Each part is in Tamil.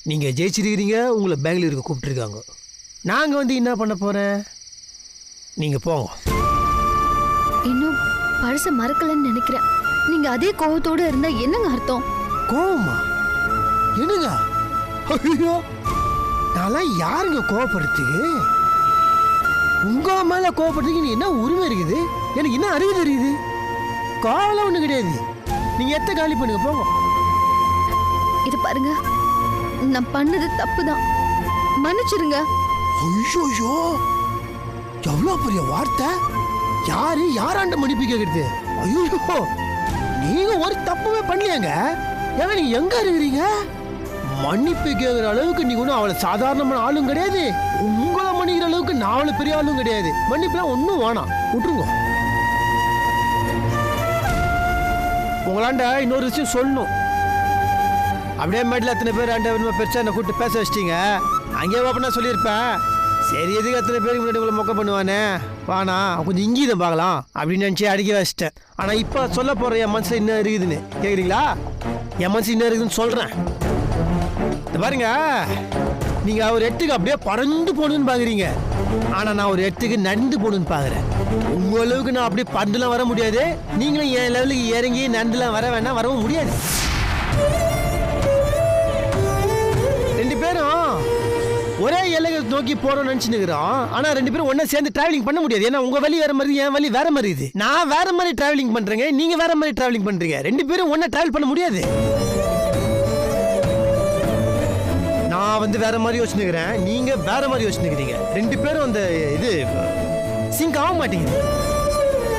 நீங்கள் ஜெயிச்சிருக்கிறீங்க, உங்களை பெங்களூருக்கு கூப்பிட்டுருக்காங்க. நாங்கள் வந்து என்ன பண்ண போகிறேன்? நீங்கள் போங்க. இன்னும் பழச மறக்கலன்னு நினைக்கிறேன். நீங்க அதே கோவத்தோட இருந்தா என்னங்க அர்த்தம்? கோவமா? என்னங்க? ஐயோ, நான்லாம் யாருங்க கோவப்படுறதுக்கு? உங்க மேல கோவப்படுறதுக்கு என்ன உரிமை இருக்குது? எனக்கு என்ன அறிவு தெரியுது? கோவம் ஒண்ணு கிடையாது. நீங்க எத்த காலி பண்ணுங்க, போங்க. இது பாருங்க, நான் பண்ணது தப்புதான், மன்னிச்சிருங்க. ஐயோ, எவ்வளவு பெரிய வார்த்தை! யாரு யாராண்ட மன்னிப்பு கேக்குறது? ஐயோ, நீங்க ஒரு தப்புமே பண்ணலையாங்க. ஏன்னா நீங்க எங்க இருக்கிறீங்க? மன்னிப்பு கேட்கிற அளவுக்கு நீங்க ஒன்றும் அவளை சாதாரணமான ஆளும் கிடையாது. உங்களை மன்னிக்கிற அளவுக்கு நான் அவளை பெரிய ஆளும் கிடையாது. மன்னிப்புலாம் ஒன்றும் வேணாம், விட்டுருங்க. உங்களாண்ட இன்னொரு விஷயம் சொல்லணும். அப்படியே மேட்டில் அத்தனை பேர் ஆண்ட பெருசா என்னை கூப்பிட்டு பேச வச்சிட்டீங்க. அங்கேயே ஓப்பனா சொல்லியிருப்பேன். சரி, எதுக்கு அத்தனை பேருக்கு முன்னாடி உங்களை மொக்க பண்ணுவானே, வானா கொஞ்சம் இங்கீதம் பார்க்கலாம் அப்படின்னு நினச்சி அடிக்க வச்சிட்டேன். ஆனால் இப்போ சொல்ல போகிற என் மனசில் என்ன இருக்குதுன்னு கேட்குறீங்களா? என் மனசு என்ன இருக்குதுன்னு சொல்கிறேன். பாருங்க, நீங்கள் ஒரு இடத்துக்கு அப்படியே பறந்து போகணுன்னு பார்க்குறீங்க. ஆனால் நான் ஒரு இடத்துக்கு நடந்து போகணுன்னு பார்க்குறேன். உங்கள் அளவுக்கு நான் அப்படியே பறந்துலாம் வர முடியாது. நீங்களும் என் லெவலுக்கு இறங்கி நடந்துலாம் வர வேணாம், வரவும் முடியாது. ரெண்டு பேரும் ஒரே எல்லையை நோக்கி போறோம்னு நினைச்சுன்னு இருக்கிறோம். ஆனா ரெண்டு பேரும் ஒண்ணா சேர்ந்து டிராவலிங் பண்ண முடியாது. ஏன்னா உங்க வழி வேற மாதிரி, என் வழி வேற மாதிரி இது. நான் வேற மாதிரி டிராவலிங் பண்றேங்க, நீங்க வேற மாதிரி டிராவலிங் பண்றீங்க. ரெண்டு பேரும் ஒண்ணா டிராவல் பண்ண முடியாது. நான் வந்து வேற மாதிரி யோசிச்சுக்கிறேன், நீங்க வேற மாதிரி யோசிச்சுக்கிறீங்க. ரெண்டு பேரும் அந்த இது சிங்க் ஆக மாட்டேங்குது.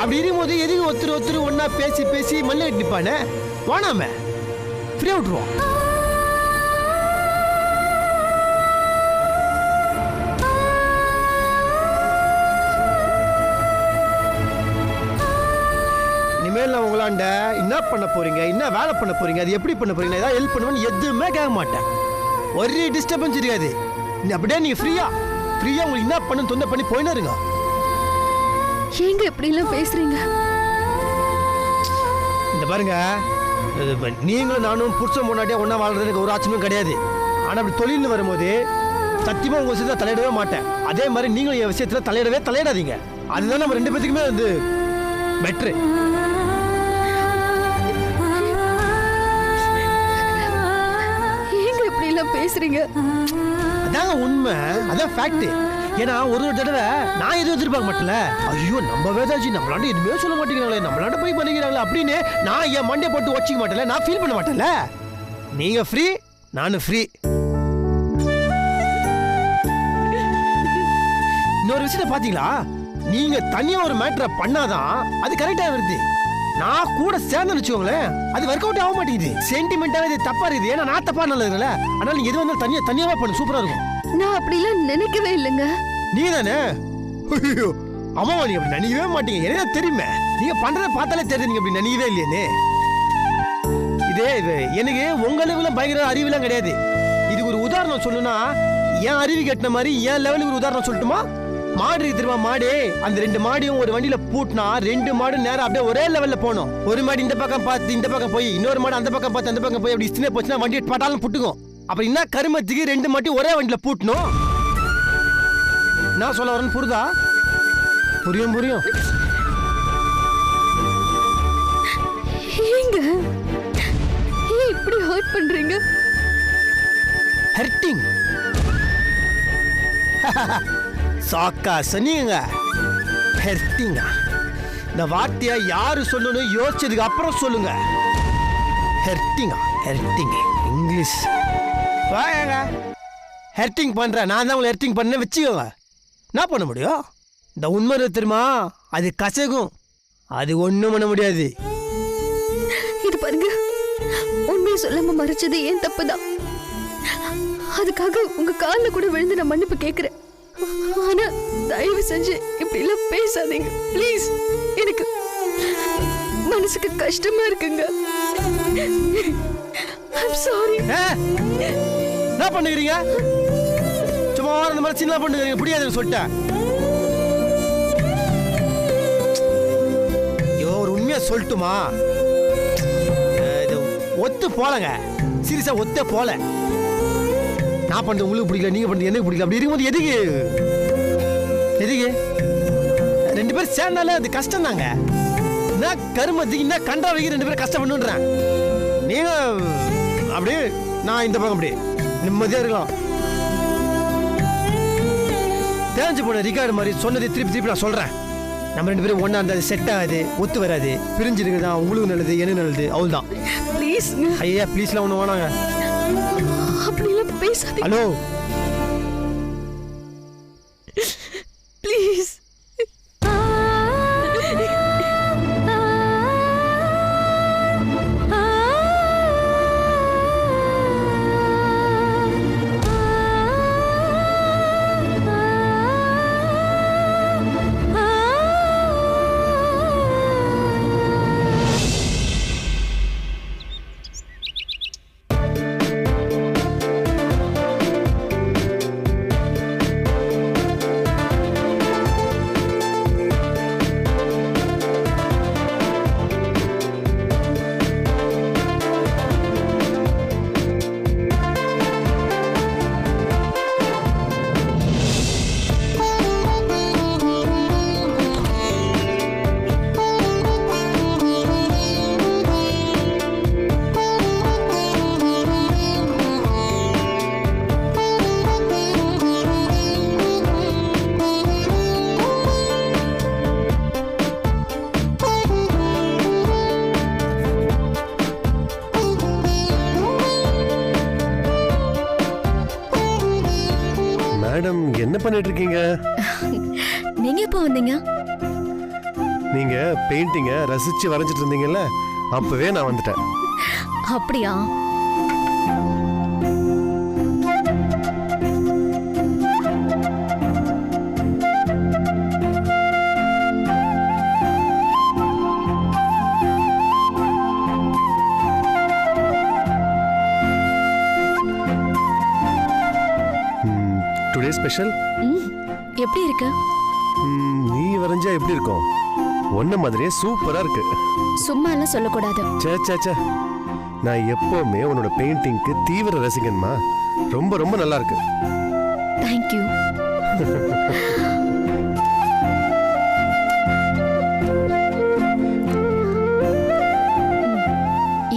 அப்படி இருக்கும்போது எதுக்கு ஒருத்தர் ஒன்னா பேசி பேசி மல்ல கட்டிப்பானே, வானாம ஃப்ரீயா விட்டுருவோம். இனிமேல் நான் உங்களாண்ட என்ன பண்ண போறீங்க, என்ன வேலை பண்ண போறீங்க, அது எப்படி பண்ண போறீங்க, ஏதாவது ஹெல்ப் பண்ணுவேன்னு எதுவுமே கேட்க மாட்டேன். ஒரு டிஸ்டர்பன்ஸ் இருக்காது. அப்படியே நீங்க ஃப்ரீயா உங்களுக்கு என்ன பண்ணு தொந்த பண்ணி போயினா இருங்க. ஏங்க இப்படி எல்லாம் பேசுறீங்க? இந்த பாருங்க, நீங்களும் நானும் புருஷன் முன்னாடியே ஒன்னா வாழ்றதுக்கு ஒரு ஆச்சரியம் கிடையாது. ஆனா அப்படி தொழில்னு வரும்போது சத்தியமா உங்க விஷயத்துல தலையிடவே மாட்டேன். அதே மாதிரி நீங்களும் என் விஷயத்துல தலையிடாதீங்க. அதுதான் நம்ம ரெண்டு பேத்துக்குமே வந்து பெட்ரு. பேசுறீங்க அதாங்க உண்மை, அதான் ஃபேக்ட். ஏன்னா ஒரு தடவை நான் எதுவும் எதிர்பார்க்க மாட்டேன்ல. ஐயோ, நம்ம வேதாஜி நம்மளாண்ட எதுவுமே சொல்ல மாட்டேங்கிறாங்களே, நம்மளாண்ட போய் பண்ணிக்கிறாங்களே அப்படின்னு நான் என் மண்டே போட்டு வச்சிக்க மாட்டேன்ல, நான் ஃபீல் பண்ண மாட்டேன்ல. நீங்க ஃப்ரீ, நானும் ஃப்ரீ. இன்னொரு விஷயத்தை பாத்தீங்களா, நீங்க தனியா ஒரு மேட்டரை பண்ணாதான் அது கரெக்டா வருது. நான் கூட சேர்ந்து வச்சுக்கோங்களேன், அது ஒர்க் அவுட் ஆக மாட்டேங்குது. சென்டிமெண்டாவே இது தப்பா இருக்குது. ஏன்னா நான் தப்பா நல்லதுல. ஆனால் நீங்க எது வந்தாலும் தனியாவே பண்ணு, சூப்பரா இருக்கும். நான் அப்படிலாம் நினைக்கவே இல்லைங்க. நீ தானே? அம்மா, நீங்க அப்படி நினைக்கவே மாட்டீங்க, எனக்கு தெரியுமே. நீங்க பண்றதை பார்த்தாலே தெரியுது நீங்க அப்படி நினைக்கவே இல்லையேன்னு. இது எனக்கு உங்க அளவுல பயங்கர அறிவுலாம் கிடையாது. இதுக்கு ஒரு உதாரணம் சொல்லணும்னா, என் அறிவு கட்டின மாதிரி என் லெவலுக்கு ஒரு உதாரணம் சொல்லட்டுமா? மாடு திரும்ப மாடு, அந்த ரெண்டு மாடியும் ஒரு வண்டியில பூட்டினா ரெண்டு மாடு நேரம் அப்படியே ஒரே லெவல்ல போகணும். ஒரு மாடு இந்த பக்கம் பார்த்து இந்த பக்கம் போய், இன்னொரு மாடு அந்த பக்கம் பார்த்து அந்த பக்கம் போய் அப்படி இஸ்தினே போச்சுன்னா வண்டி பட்டாலும் புட்டுக்கும். அப்ப என்ன கருமத்துக்கு ரெண்டு மாட்டி ஒரே வண்டியில பூட்டணும்? நான் சொல்ல வரேன்னு புரியுதா? புரியும். இப்படி ஹர்ட் பண்றீங்க? ஹர்ட்டிங் சாக்கா சொன்னீங்க. ஹெர்ட்டிங்க இந்த வார்த்தையை யாரு சொல்லணும் யோசிச்சதுக்கு அப்புறம் சொல்லுங்க. ஹெர்ட்டிங் இங்கிலீஷ். வாங்க, ஹெர்ட்டிங் பண்றேன் நான் தான் உங்களை ஹெர்ட்டிங் பண்ண வச்சுக்கோங்க. என்ன பண்ண முடியும்? இந்த உண்மை தெரியுமா, அது கசகும், அது ஒண்ணும் பண்ண முடியாது. இது பாருங்க, உண்மையை சொல்லாம மறைச்சது ஏன் தப்புதான். அதுக்காக உங்க காலில் கூட விழுந்து நான் மன்னிப்பு கேட்கிறேன். ஆனா தயவு செஞ்சு இப்படி எல்லாம் பேசாதீங்க ப்ளீஸ். எனக்கு மனசுக்கு கஷ்டமா இருக்குங்க. I'm sorry. என்ன பண்ணுகிறீங்க? சும்மா அந்த மாதிரி சின்ன பண்ணுறீங்க, புரியாதுன்னு சொல்லிட்டேன். ஐயோ, ஒரு உண்மையா சொல்லட்டுமா? ஒத்து போலங்க, சீரியஸா ஒத்தே போல. நான் பண்ணுறது உங்களுக்கு பிடிக்கல, நீங்கள் பண்ணுறது எனக்கு பிடிக்கல. அப்படி இருக்கும்போது எதுக்கு எதுக்கு 2 பேரும் சேர்ந்தாலே அது கஷ்டம் தாங்க. என்ன கருமத்துக்கு என்ன கண்டா வைக்க 2 பேரும் கஷ்டப்பண்ணுன்றேன். நீங்கள் அப்படியே நான் இந்த பக்கம் அப்படியே நிம்மதியாக இருக்கலாம். தேஞ்சு போன ரிகார்டு மாதிரி சொன்னதை திருப்பி நான் சொல்கிறேன். நம்ம 2 பேரும் ஒன்றா இருந்தால் செட் ஆகாது, ஒத்து வராது. பிரிஞ்சிருக்கு தான் உங்களுக்கு நல்லது, எனக்கு நல்லது. அவள் தான் ப்ளீஸ். ஐயா ப்ளீஸ்லாம் ஒன்று வேணாங்க. அப்படிலாம் பேசாதீங்க. Hello please. மேடம் என்ன பண்ணிட்டு இருக்கீங்க? நீங்க எப்போ வந்தீங்க? நீங்க பெயிண்டிங்க ரசிச்சு வரைஞ்சிட்டு இருந்தீங்கல்ல, அப்பவே நான் வந்துட்டேன். அப்படியா? Today special. எப்படி இருக்கு? நீ வரைஞ்சா எப்படி இருக்கும்? ஒன்ன மாதிரியே சூப்பரா இருக்கு. சும்மா எல்லாம் சொல்லக்கூடாது. சே சே சே, நான் எப்பவுமே உன்னோட பெயிண்டிங்க்கு தீவிர ரசிகன்மா. ரொம்ப ரொம்ப நல்லா இருக்கு. Thank you.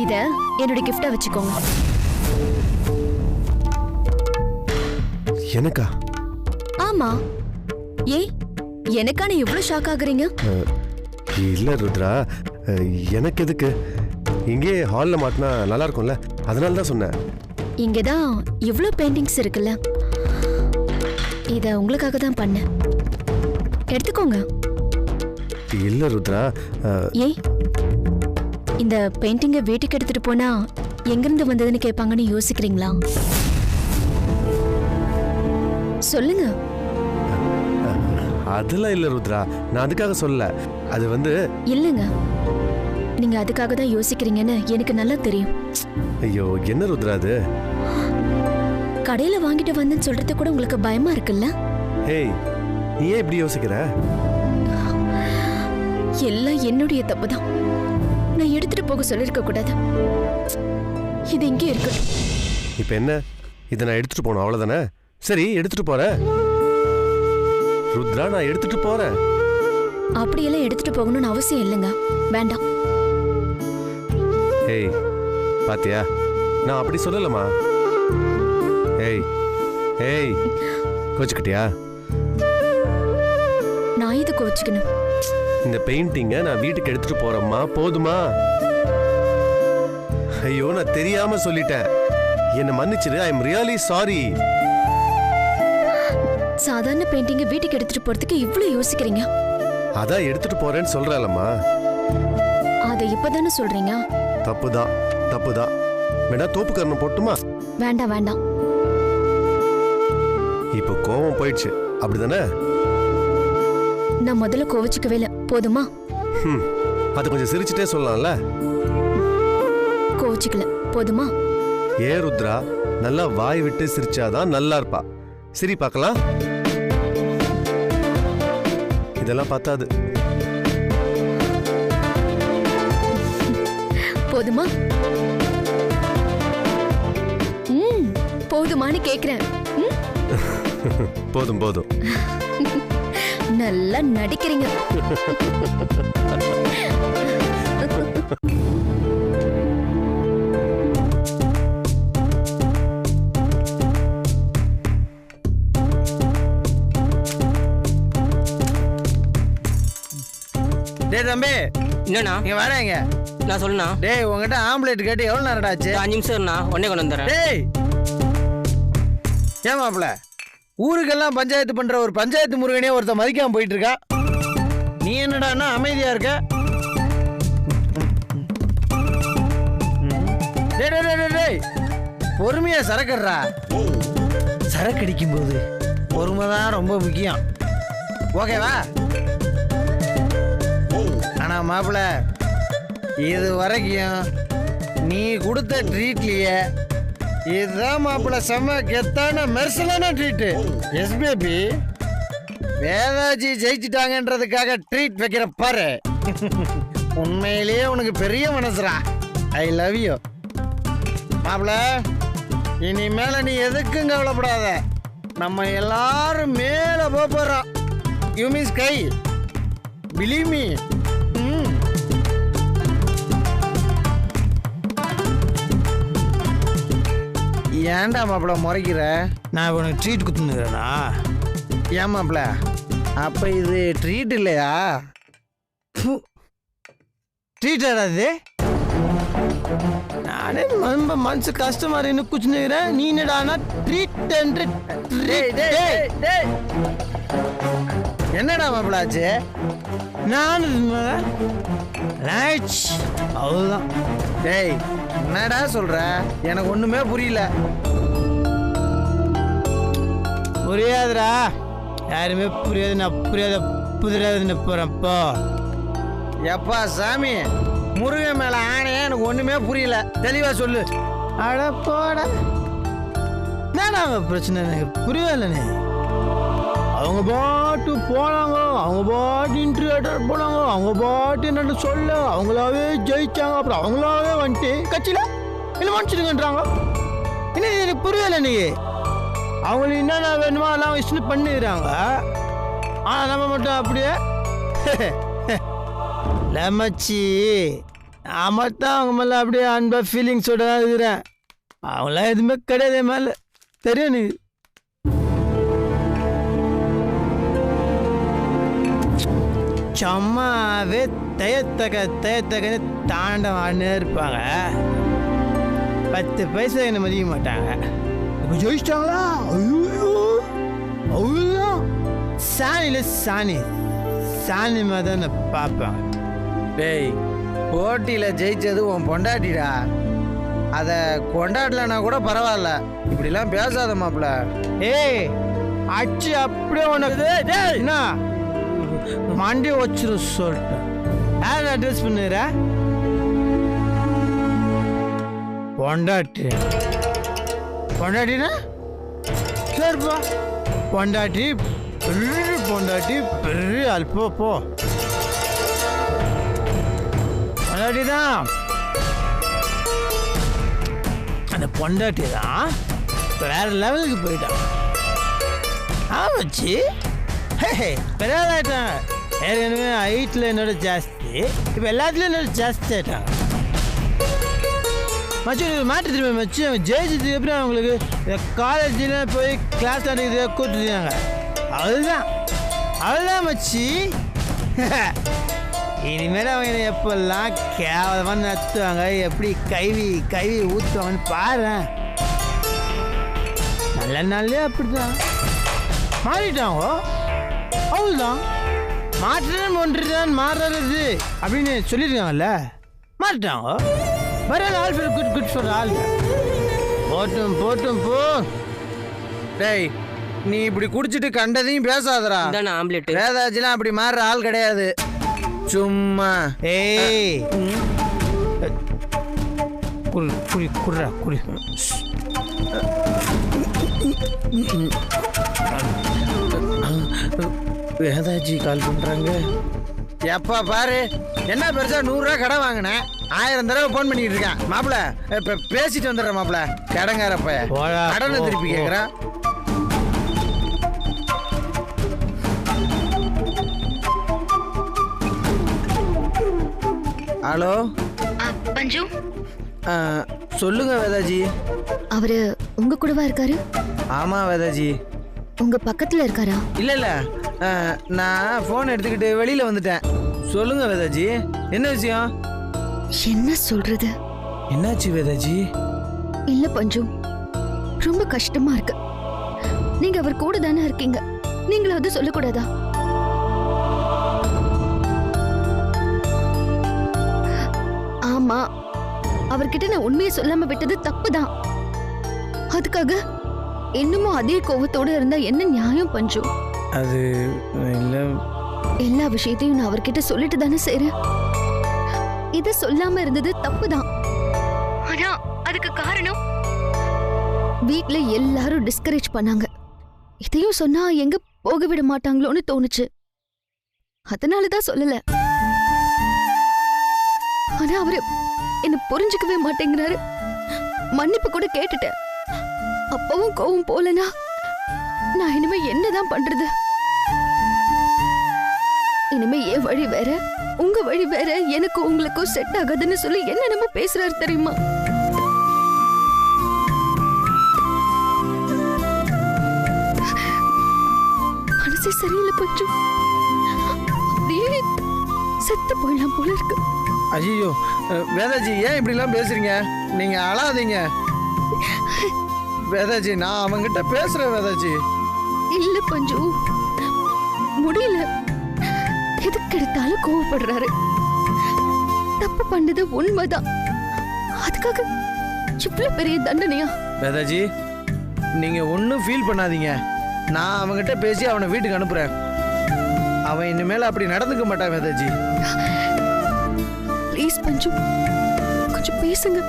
இத என்னோட கிஃப்டா வச்சுக்கோங்க. எனக்கா? ஆமா. ஏன் எனக்கான இவ்வளவு ஷாக் ஆகுறீங்க? இல்ல ருத்ரா, எனக்கு எதுக்கு? இங்கே ஹால்ல மாட்டினா நல்லா இருக்கும்ல, அதனால தான் சொன்னேன். இங்கதான் இவ்ளோ பெயிண்டிங்ஸ் இருக்குல்ல, இத உங்களுக்காக தான் பண்ணேன். எடுத்துக்கோங்க. இல்ல ருத்ரா. ஏய், இந்த பெயிண்டிங்கை வீட்டுக்கு எடுத்துட்டு போனா எங்கிருந்து வந்ததுன்னு கேட்பாங்கன்னு யோசிக்கிறீங்களா? சொல்லுங்க. அதெல்லாம் இல்ல ருத்ரா, நான் அதுக்காக சொல்ல. அது வந்து இல்லங்க, நீங்க அதுக்காக தான் யோசிக்கிறீங்கன்னு எனக்கு நல்லா தெரியும். ஐயோ என்ன ருத்ரா அது? கடையில வாங்கிட்டு வந்தேன்னு சொல்றது கூட உங்களுக்கு பயமா இருக்குல்ல? ஏய், நீ ஏன் இப்படி யோசிக்கிற? எல்லாம் என்னுடைய தப்பு தான். நான் எடுத்துட்டு போக சொல்லிருக்க கூடாது. இது இங்கே இருக்கட்டும். இப்ப என்ன, இதை நான் எடுத்துட்டு போகணும் அவ்வளவுதானே? சரி, எடுத்துட்டு போறேன் ருத்ரா, நான் எடுத்துட்டு போறேன். அப்படியெல்லாம் எடுத்துட்டு போகணும்னு அவசியம் இல்லைங்க. வேண்டாம். ஏய் பாத்தியா, நான் அப்படி சொல்லலமா. ஏய் ஏய், கோச்சுக்கிட்டியா? நான் இது கோச்சுக்கணும்? இந்த பெயிண்டிங்கை நான் வீட்டுக்கு எடுத்துட்டு போறேம்மா, போதுமா? ஐயோ, நான் தெரியாம சொல்லிட்டேன், என்ன மன்னிச்சிரு. I am really sorry. சாதாரண பெயிண்டிங்கை வீட்டுக்கு எடுத்துட்டு போறதுக்கு இவ்வளவு யோசிக்கிறீங்க? அதான் எடுத்துட்டு போறேன்னு சொல்றேன்லம்மா. அதை இப்பதானே சொல்றீங்க? தப்புதான் தப்புதான். வேணா தோப்புக்கரணம் போட்டுமா? வேண்டாம் வேண்டாம். இப்போ கோவம் போயிடுச்சு அப்படிதானே? நான் முதல்ல கோவிச்சுக்கவே இல்லை, போதுமா? அது கொஞ்சம் சிரிச்சுட்டே சொல்லலாம்ல. கோவிச்சுக்கல, போதுமா? ஏ ருத்ரா, நல்லா வாய் விட்டு சிரிச்சாதான் நல்லா இருப்பா. சிரி பார்க்கலாம். இதெல்லாம் பார்த்தாது. போதுமா? போதுமான்னு கேக்குறேன். ம்? போதும் போதும். நல்லா நடிக்கிறீங்க. டேய் தம்பி, என்னண்ணா இங்க வரேங்க. நான் சொல்லுண்ணா. டேய் உங்ககிட்ட ஆம்லேட் கேட்டு எவ்வளவு நேரம் ஆச்சு? 5 நிமிஷம் இருந்தா உடனே கொண்டு வந்துடுறேன். டேய் ஏன் மாப்பிள, ஊருக்கெல்லாம் பஞ்சாயத்து பண்ற ஒரு பஞ்சாயத்து முருகனே ஒருத்த மதிக்காம போயிட்டு இருக்கா. நீ என்னடான்னா அமைதியா இருக்க? டேய் டேய் டேய், டேய் பொறுமையா சரக்குறா. சரக்கு அடிக்கும் போது பொறுமை தான் ரொம்ப முக்கியம். ஓகேவா? ஆனா மாப்பிள, இது வரைக்கும் நீ கொடுத்த ட்ரீட்லயே இதுதான் மாப்பிள செம்ம கெத்தான மெர்சலான treat. S baby, Vedaji ஜெயிச்சிட்டாங்கன்றதுக்காக treat வைக்கிற பாரு. உண்மையிலேயே உனக்கு பெரிய மனசுரா. ஐ லவ் யூ மாப்பிள. இனிமேல நீ எதுக்கும் கவலைப்படாத. நம்ம எல்லாரும் மேல போறோம். You mean sky, believe me. ஏன்டா மாப்பிள முறைக்கிற? நான் உனக்கு ட்ரீட் குத்துனுக்கிறேனா? ஏன் மாப்பிள, அப்ப இது ட்ரீட் இல்லையா? ட்ரீட் ஆடாது. நானே ரொம்ப மனசு கஷ்டமா இருக்கு குச்சுனுக்கிறேன். நீ என்னடானா ட்ரீட். என்னடா மாப்பிள ஆச்சு? நான் அவ்வளோதான். டேய் என்னடா சொல்ற? எனக்கு ஒண்ணுமே புரியல. புரியாதுடா, யாருமே புரியாது. நான் புரியாத புதிராதுன்னு போறப்போ எப்பா சாமி, முருகன் மேல ஆணையா எனக்கு ஒண்ணுமே புரியல. தெளிவா சொல்லு. அட போட, என்னடா பிரச்சனை? எனக்கு புரியலண்ணே. அவங்க பாட்டு போனாங்க, அவங்க பாட்டு இன்டர்வியூ அட்டன் போனாங்க, அவங்க பாட்டு என்னன்னு சொல்ல அவங்களாவே ஜெயிச்சாங்க. அப்புறம் அவங்களாவே வந்துட்டு கட்சியில என்ன மனுச்சுடுங்கன்றாங்க. என்ன எனக்கு புரியல. நீ அவங்களுக்கு என்னென்ன வேணுமோ அதெல்லாம் இஷ்டம் பண்ணிடுறாங்க. ஆனால் நம்ம மட்டும் அப்படியே லமச்சி. நாம தான் அவங்க மேலே அப்படியே அன்பா ஃபீலிங்ஸோட தான் இருக்கிறேன். அவங்களாம் எதுவுமே கிடையாது மேலே. தெரியும் நீ. சும்மாவே தயத்தகன்னு தாண்டம் ஆடினே இருப்பாங்க. 10 பைசா என்ன மதிக்க மாட்டாங்க. இப்போ ஜெயிச்சிட்டாங்களா? ஐயோ அவ்வளோதான். சாணி மாதிரி தான் நான் பார்ப்பேன். டேய், போட்டியில் ஜெயிச்சது உன் பொண்டாட்டிடா. அதை கொண்டாடலன்னா கூட பரவாயில்ல. இப்படிலாம் பேசாத மாப்பிள்ள. ஏய் அச்சு அப்படியே உனக்கு என்ன மண்டி வச்சிரும் சொல்லிட்டு யார் அட்ரஸ் பண்ணுற? பொண்டாட்டினா சரிப்பா. பொண்டாட்டி பெரிய அல்போ போ. பொண்டாட்டி தான், அந்த பொண்டாட்டி தான் வேற லெவலுக்கு போயிட்டான். ஆமாச்சு, பெரியாதாயிட்டாங்க. ஏற்கனவே ஹைட்டில் என்னோட ஜாஸ்தி, இப்போ எல்லாத்துலேயும் என்னோட ஜாஸ்தி ஆகிட்டாங்க. மச்சு மாட்டு திரும்ப மச்சு அவங்க ஜெயிச்சதுக்கு எப்படி அவங்களுக்கு காலேஜில் போய் கிளாஸ் நடக்குது கூட்டுருக்காங்க. அவ்வளோதான் மச்சி. இனிமேல் அவங்க எப்பெல்லாம் கேவலமாக நடத்துவாங்க, எப்படி கைவி ஊற்றுவாங்கன்னு பாரு. நல்ல நாள்லேயே அப்படிதான் மாறிட்டாங்க. அவ்வளோதான், மாற்றம் ஒன்றுதான் மாறுறது அப்படின்னு சொல்லியிருக்காங்கல்ல, மாறிட்டாங்க. வர ஆள் பேர் குட் சொல்ற ஆள் போட்டும் போ. டேய், நீ இப்படி குடிச்சிட்டு கண்டதையும் பேசாதடா. ஆம்லெட் வேதாஜிலாம் அப்படி மாறுற ஆள் கிடையாது. சும்மா ஏய் குடி. வேதாஜி கால் பண்றாங்க. எப்பா பாரு, என்ன பெருசா 100 ரூபா கடை வாங்கினேன், 1000 தடவை ஃபோன் பண்ணிட்டு இருக்கேன் மாப்பிள. இப்ப பேசிட்டு வந்துடுறேன் மாப்பிள. கடங்காரப்ப கடனை திருப்பி கேட்குறேன். ஹலோ பஞ்சு, சொல்லுங்க வேதாஜி. அவரு உங்க கூடவா இருக்காரு? ஆமா வேதாஜி. உங்க பக்கத்துல இருக்காரா? இல்ல இல்ல, நான் ஃபோன் எடுத்துக்கிட்டு வெளியில வந்துட்டேன். சொல்லுங்க வேதாஜி, என்ன விஷயம்? என்ன சொல்றது? என்னாச்சு வேதாஜி? இல்ல பஞ்சு, ரொம்ப கஷ்டமா இருக்கு. நீங்க அவர் கூட தானே இருக்கீங்க, நீங்களாவது சொல்லக்கூடாதா? ஆமா, அவர்கிட்ட நான் உண்மையை சொல்லாம விட்டது தப்புதான். அதுக்காக இன்னமும் அதே கோவத்தோட இருந்தா என்ன நியாயம் பஞ்சு? அது இல்ல, எல்லா விஷயத்தையும் நான் அவர்கிட்ட சொல்லிட்டு தானே செய்றேன். இத சொல்லாம இருந்தது தப்புதான். ஆனா அதுக்கு காரணம் வீட்ல எல்லாரும் டிஸ்கரேஜ் பண்ணாங்க. இதையும் சொன்னா எங்க போக விட மாட்டாங்களோன்னு தோணுச்சு. அதனாலதான் சொல்லல. ஆனா அவரு என்ன புரிஞ்சுக்கவே மாட்டேங்கிறாரு. மன்னிப்பு கூட கேட்டுட்டேன், அப்பவும் கோவம் போலனா நான் இனிமே என்னதான் பண்றது? இனிமே என் வழி வேற, உங்க வழி வேற, எனக்கு உங்களுக்கும் செட் ஆகாதுன்னு சொல்லி என்னென்னமோ பேசுறாரு தெரியுமா? மனசே சரியில்லை பஞ்சு, அப்படியே செத்து போயிடலாம் போல இருக்கு. ஐயோ வேதாஜி, ஏன் இப்படிலாம் பேசுறீங்க? நீங்க அழாதீங்க வேதாஜி. நான் அவங்கிட்ட பேசுறேன் வேதாஜி. இல்ல பஞ்சு, முடியல. எதுக்கு எடுத்தாலும் கோவப்படுறாரு. தப்பு பண்ணது உண்மைதான், அதுக்காக இவ்வளவு பெரிய தண்டனையா? வேதாஜி, நீங்க ஒன்றும் ஃபீல் பண்ணாதீங்க. நான் அவங்கிட்ட பேசி அவனை வீட்டுக்கு அனுப்புறேன். அவன் இனிமேல் அப்படி நடந்துக்க மாட்டான் வேதாஜி. ப்ளீஸ் பஞ்சு, கொஞ்சம் பேசுங்க.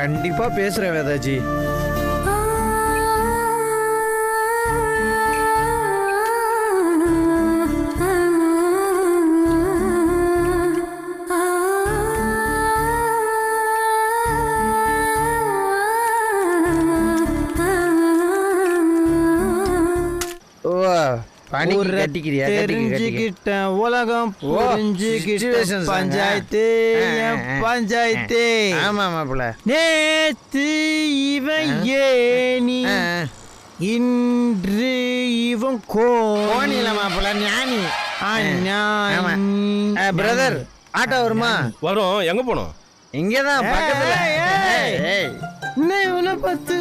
கண்டிப்பா பேசுறேன் வேதாஜி. தெரிஞ்சுக்கிட்ட உலகம் புரிஞ்சுக்கிட்ட பஞ்சாயத்து பஞ்சாயத்து. ஆமா மாப்பிள்ள. நேத்து இவன் ஏனி, இன்று இவன் கோணில மாப்பிள்ள ஞானி. பிரதர், ஆட்டோ வருமா? வரும். எங்க போனோம்? இங்கதான் பக்கத்துல. இவனை பத்தி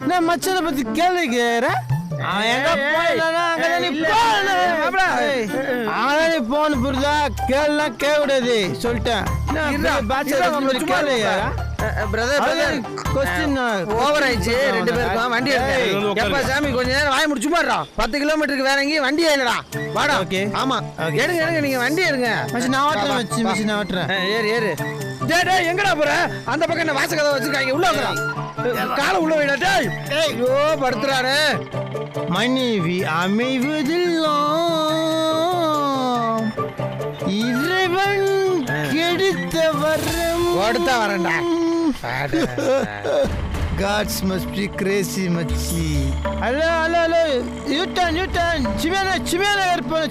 நான் மச்சனை பத்தி கேள்வி கேக்குறேன். போன் புரிதா? கேள்லாம் கேட்க கூடாது சொல்லிட்டேன். ஓவர் ஆயிடுச்சு 2 பேருக்கும். வண்டி எப்ப சாமி கொஞ்ச நேரம் வாய் முடிச்சு பாடுறா. 10 கிலோமீட்டருக்கு வேற எங்கேயும் வண்டி ஏறா. வாடா. ஆமா, எடுங்க எடுங்க, நீங்க வண்டி எடுங்க. நான் ஓட்டுறேன் வச்சு, நான் ஓட்டுறேன். ஏறு ஏறு. டேய் எங்கடா போற? அந்த பக்கம் என்ன வாச கதை வச்சிருக்காங்க, உள்ள வைடா. காலை உள்ள வைடா. டேய் ஐயோ படுத்துறானே. மனைவி அமைவதில்லோ இறைவன் கெடுத்த வரம். கொடுத்தா வரேன்டா. Gods must be crazy மச்சி. ஹலோ யூட்டன் சின்மயா நகர் போன.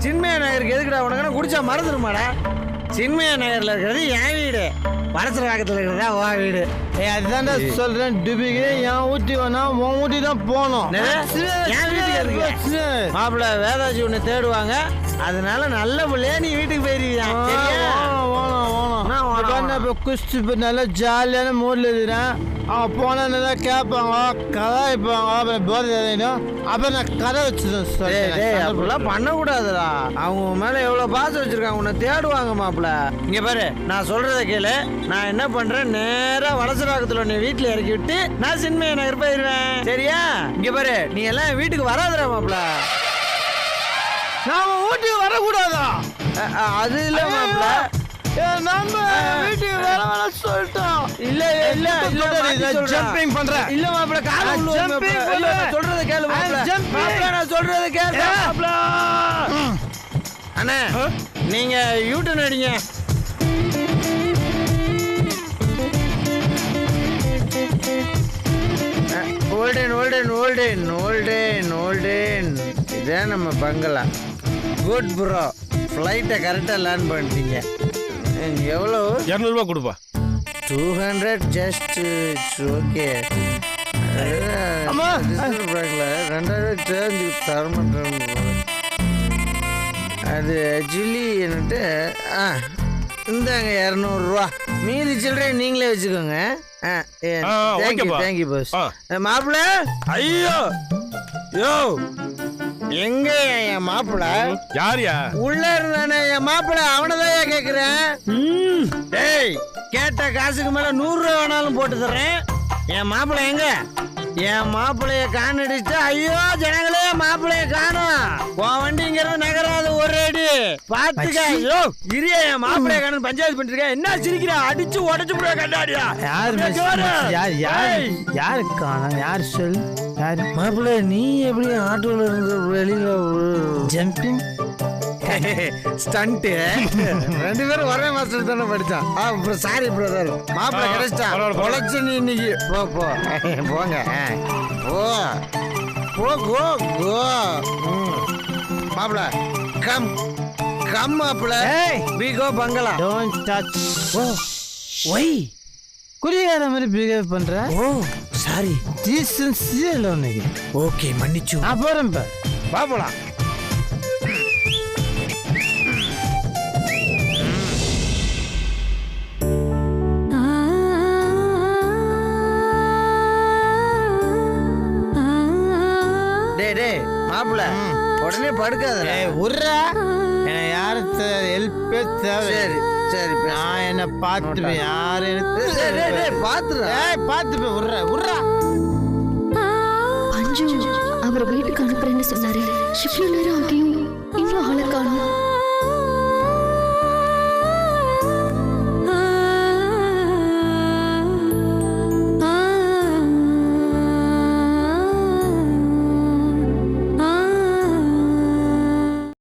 சின்மயா நகருக்கு எதுக்குடா? உனக்கு குடிச்சா மறந்துடுமாடா? சின்மயா நகர்ல இருக்கிறது என் வீடு, வடசர வாக்கத்துல இருக்கிறதா உன் வீடு. அதுதான்டா சொல்றேன். டுபிக்கு என் ஊட்டி வேணா, உன் ஊட்டி தான் போனோம். மாப்பிள்ள வேதாஜி உன்னை தேடுவாங்க, அதனால நல்ல பிள்ளையா நீ வீட்டுக்கு போயிருவியா? குஸ்தி நல்லா ஜாலியான மூட்ல இருக்கிறேன். அவன் போனா நல்லா கேட்பாங்க, கதாய்ப்பாங்க, போதை அப்புறம் நான் கதை வச்சுருந்தேன். அப்படிலாம் பண்ணக்கூடாதுடா. அவங்க மேல எவ்வளவு பாசம் வச்சிருக்காங்க, உன்னை தேடுவாங்க மாப்பிள்ள. இங்க பாரு, நான் சொல்றத கேளு. நான் என்ன பண்றேன், நேரா வடசராகத்துல உன்னை வீட்டுல இறக்கி விட்டு நான் சின்மயா நகர் போயிருவேன். சரியா? இங்க பாரு, நீ எல்லாம் வீட்டுக்கு வராதுடா மாப்பிள்ள. நாம வீட்டுக்கு வரக்கூடாதா? அது இல்ல மாப்பிள்ள, நம்ம வீட்டுக்கு வர சொல்லிட்டோம். இல்ல இல்ல ஜம்பிங் பண்றேன். இல்ல மாப்பிள்ள, கால சொல்றத கேளு மாப்பிள்ள. நான் சொல்றத கேளு மாப்பிள்ள. அண்ணா, நீங்க யூட்டன் அடிங்க. Olden olden olden olden olden இதான் நம்ம பங்களா. குட் ப்ரோ, ஃப்ளைட்டை கரெக்டாக லேண்ட் பண்ணிட்டீங்க. எவ்வளோ? 200 ரூபா கொடுப்பா. 200 ஜஸ்ட் ஓகே. 2000 சேஞ்சு தர மாட்டேன். அது ஆக்சுவலி என்னட்டு இந்தாங்க 200 ரூபா. மீதி சில்லறை நீங்களே வச்சுக்கோங்க. Thank you boss. மாப்பிள்ள, ஐயோ யோ எங்க என் மாப்பிள்ள? யாரியா? உள்ள இருந்தானே என் மாப்பிள்ள, அவனதான் கேக்குறேன். டேய், கேட்ட காசுக்கு மேல 100 ரூபா வேணாலும் போட்டு தர்றேன். என் மாப்பிள்ள எங்க? என் மாப்பிள்ளைய காணடிச்சா ஐயோ ஜனங்களே மாப்பிள்ளைய காணும். உன் வண்டிங்கிறது நகராது ஒரு அடி பாத்துக்க. ஐயோ இரியா, என் மாப்பிள்ளைய காணும் பஞ்சாயத்து பண்ணிருக்க. என்ன சிரிக்கிறா? அடிச்சு உடச்சு போட கண்டாடியா? யாரு காணும்? யார் சொல்? யாரு மாப்பிள்ள? நீ எப்படி ஆட்டோல இருந்து வெளியில ஜம்பிங் ஸ்டண்ட்? 2 பேரும் ஒரே மாஸ்டர் தானே படிச்சான். சாரி பிரதர், மாப்பிள்ள கிடைச்சிட்டா. பொழைச்சு நீ இன்னைக்கு போ போ போங்க போ போ கோ கோ. மாப்பிள்ள கம் கம் மாப்பிள்ள. வி கோ பங்களா. Don't touch. ஓ ஒய் குடிகார மாதிரி பிஹேவ் பண்ற. ஓ சாரி. டீசன்சி இல்ல உனக்கு. ஓகே மன்னிச்சு. நான் போறேன். வா போலாம். மாப்பிள்ள உடனே படுக்காத. உர்றா, எனக்கு யாரு ஹெல்ப்பே தேவை. சரி சரி, நான் என்ன பார்த்துப்பேன். யாரு பார்த்துப்பேன். உர்றா உர்றா. பஞ்சு அவர் வீட்டுக்கு அனுப்புறேன்னு சொன்னாரு. ஷிஃப்ட்ல நேரம் ஆகியும்